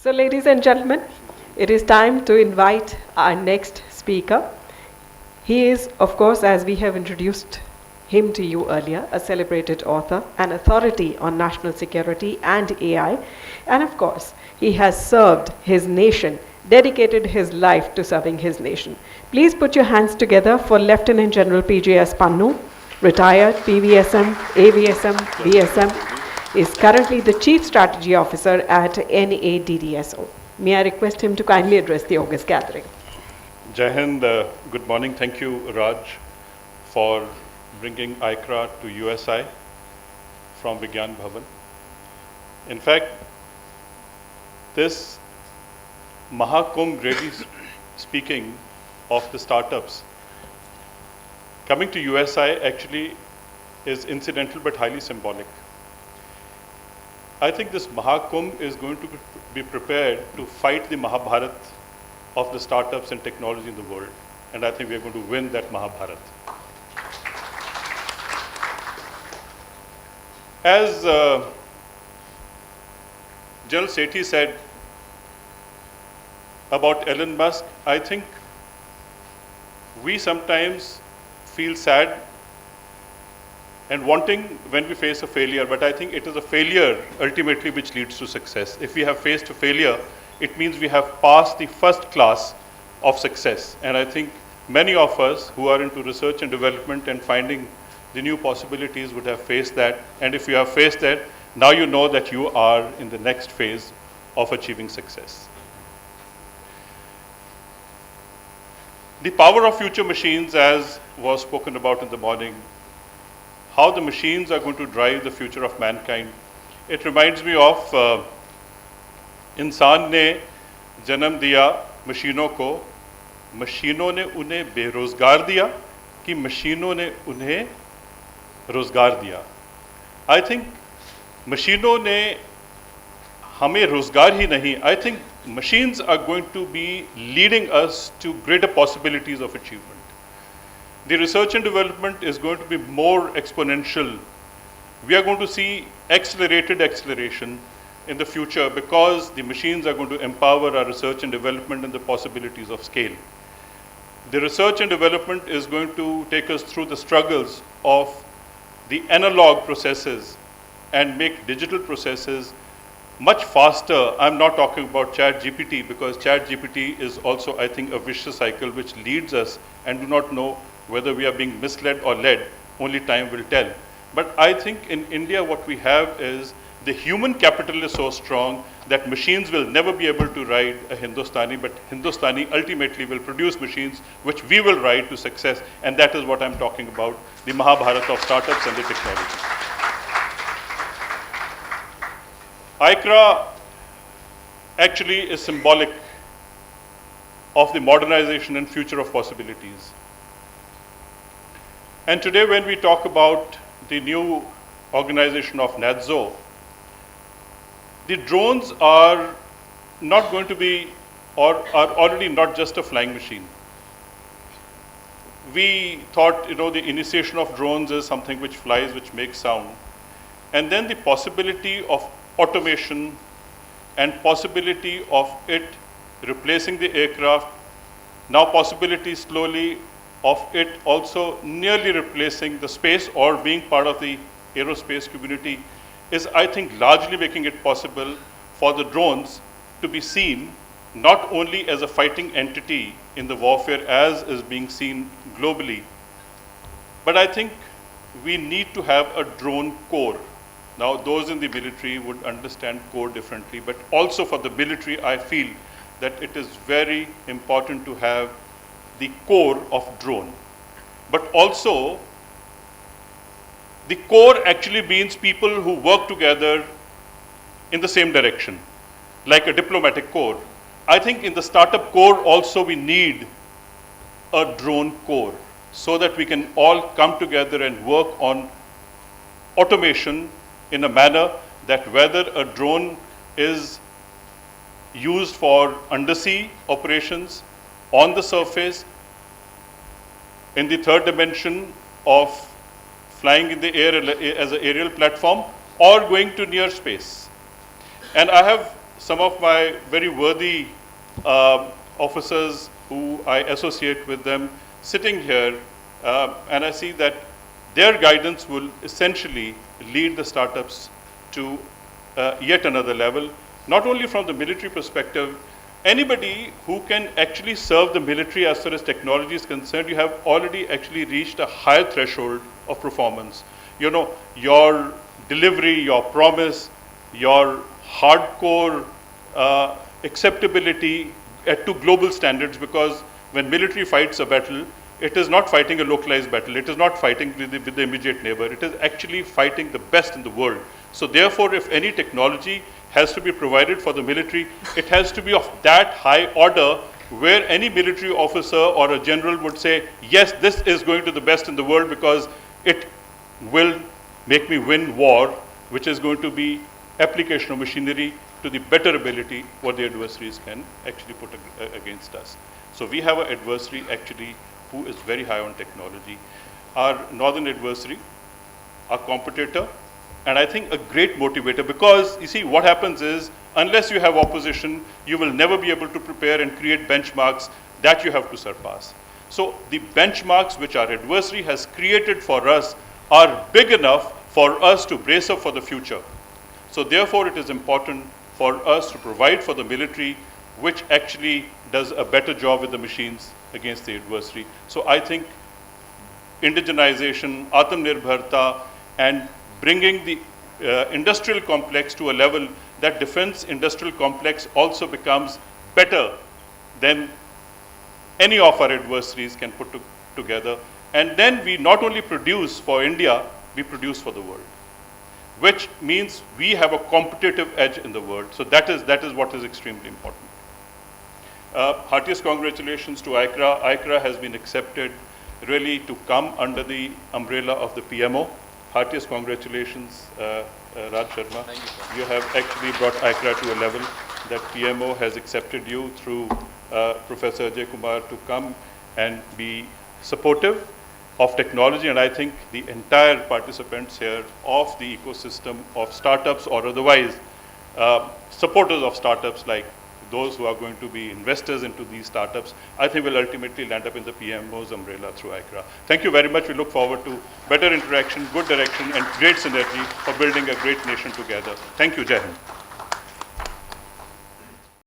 So, ladies and gentlemen, it is time to invite our next speaker. He is, of course, as we have introduced him to you earlier, a celebrated author, an authority on national security and AI, and of course, he has served his nation, dedicated his life to serving his nation. Please put your hands together for Lieutenant General PJS Pannu, retired PVSM, AVSM, VSM, is currently the Chief Strategy Officer at NADDSO. May I request him to kindly address the August gathering. Jai Hind, good morning. Thank you, Raj, for bringing ICRA to USI from Vigyan Bhavan. In fact, this Mahakumbh, really speaking of the startups, coming to USI actually is incidental but highly symbolic. I think this Mahakumbh is going to be prepared to fight the Mahabharat of the startups and technology in the world. And I think we are going to win that Mahabharat. As General Sethi said about Elon Musk, I think we sometimes feel sad and wanting when we face a failure, but I think it is a failure ultimately which leads to success. If we have faced a failure, it means we have passed the first class of success. And I think many of us who are into research and development and finding the new possibilities would have faced that. And if you have faced that, now you know that you are in the next phase of achieving success. The power of future machines, as was spoken about in the morning, how the machines are going to drive the future of mankind. It reminds me of इंसान ने जन्म दिया मशीनों को, मशीनों ने उन्हें बेरोजगार दिया कि मशीनों ने उन्हें रोजगार दिया. I think मशीनों ने हमें रोजगार ही नहीं, I think machines are going to be leading us to greater possibilities of achievement. The research and development is going to be more exponential. We are going to see accelerated acceleration in the future because the machines are going to empower our research and development and the possibilities of scale. The research and development is going to take us through the struggles of the analog processes and make digital processes much faster. I'm not talking about ChatGPT because ChatGPT is also, I think, a vicious cycle which leads us and do not know whether we are being misled or led. Only time will tell. But I think in India what we have is the human capital is so strong that machines will never be able to ride a Hindustani, but Hindustani ultimately will produce machines which we will ride to success, and that is what I'm talking about, the Mahabharata of startups and the technology. ICRA actually is symbolic of the modernization and future of possibilities. And today when we talk about the new organization of NADZO, the drones are not going to be, or are already not just a flying machine. We thought, the initiation of drones is something which flies, which makes sound. And then the possibility of automation and possibility of it replacing the aircraft, now possibility slowly of it also nearly replacing the space or being part of the aerospace community is, I think, largely making it possible for the drones to be seen not only as a fighting entity in the warfare as is being seen globally, but I think we need to have a drone core. Now, those in the military would understand core differently, but also for the military, I feel that it is very important to have the core of drone. But also, the core actually means people who work together in the same direction, like a diplomatic corps. I think in the startup core also we need a drone core so that we can all come together and work on automation in a manner that whether a drone is used for undersea operations, on the surface, in the third dimension of flying in the air as an aerial platform, or going to near space. And I have some of my very worthy officers who I associate with them sitting here, and I see that their guidance will essentially lead the startups to yet another level, not only from the military perspective. Anybody who can actually serve the military as far as technology is concerned, you have already actually reached a higher threshold of performance. You know, your delivery, your promise, your hardcore acceptability to global standards, because when military fights a battle, it is not fighting a localized battle. It is not fighting with the immediate neighbor. It is actually fighting the best in the world. So therefore, if any technology has to be provided for the military, it has to be of that high order where any military officer or a general would say, yes, this is going to the best in the world because it will make me win war, which is going to be application of machinery to the better ability what the adversaries can actually put against us. So we have an adversary actually who is very high on technology. Our northern adversary, our competitor, and I think a great motivator, because you see what happens is, unless you have opposition, you will never be able to prepare and create benchmarks that you have to surpass. So the benchmarks which our adversary has created for us are big enough for us to brace up for the future. So therefore it is important for us to provide for the military, which actually does a better job with the machines against the adversary. So I think indigenization, Atmanirbharta, and bringing the industrial complex to a level that defense industrial complex also becomes better than any of our adversaries can put together. And then we not only produce for India, we produce for the world, which means we have a competitive edge in the world. So that is what is extremely important. Heartiest congratulations to ICRA. ICRA has been accepted really to come under the umbrella of the PMO. Heartiest congratulations, Raj Sharma. Thank you, sir. You have actually brought ICRA to a level that PMO has accepted you through Professor Ajay Kumar to come and be supportive of technology. And I think the entire participants here of the ecosystem of startups or otherwise supporters of startups, like those who are going to be investors into these startups, I think will ultimately land up in the PMO's umbrella through ICRA. Thank you very much. We look forward to better interaction, good direction, and great synergy for building a great nation together. Thank you. Jai Hind.